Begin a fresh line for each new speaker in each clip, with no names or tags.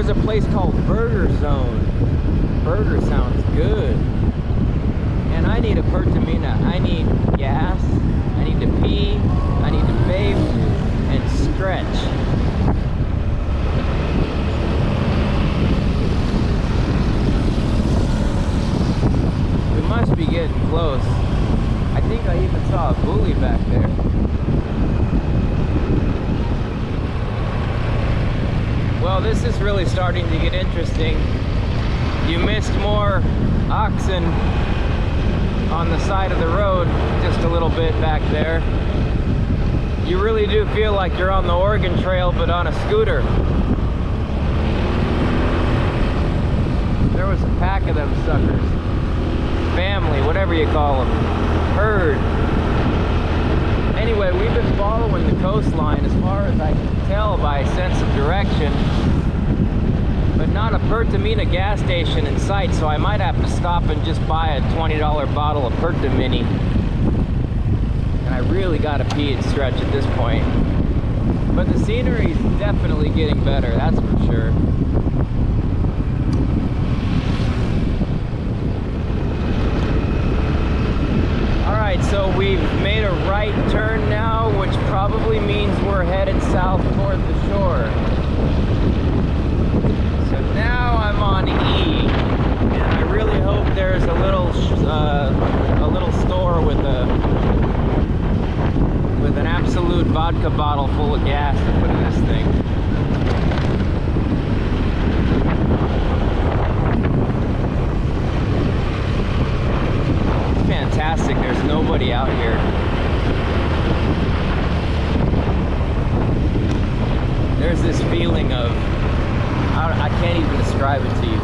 there's a place called Burger Zone. Burger sounds good. And I need a pertamina. I need gas. I need to pee. I need to vape and stretch. We must be getting close. I think I even saw a buoy back there. Well, this is really starting to get interesting. You missed more oxen on the side of the road, just a little bit back there. You really do feel like you're on the Oregon Trail, but on a scooter. There was a pack of them suckers. Family, whatever you call them. Herd. Anyway, we've been following the coastline as far as I can tell by sense of direction, but not a Pertamina gas station in sight, so I might have to stop and just buy a $20 bottle of Pertamini. And I really gotta pee and stretch at this point. But the scenery is definitely getting better, that's for sure. Alright, so we've made a right turn now, which probably means we're headed south toward the shore. So now I'm on E, and I really hope there's a little store with an absolute vodka bottle full of gas to put in this thing. Fantastic, there's nobody out here. There's this feeling of, I can't even describe it to you.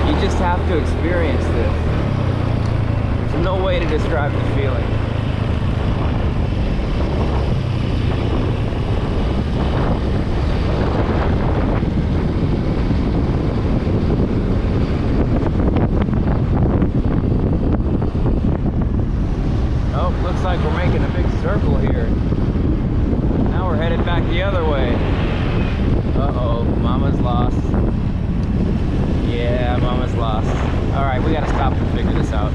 You just have to experience this. There's no way to describe the feeling. Looks like we're making a big circle here. Now we're headed back the other way. Uh-oh, Mama's lost. Yeah, Mama's lost. Alright, we gotta stop and figure this out.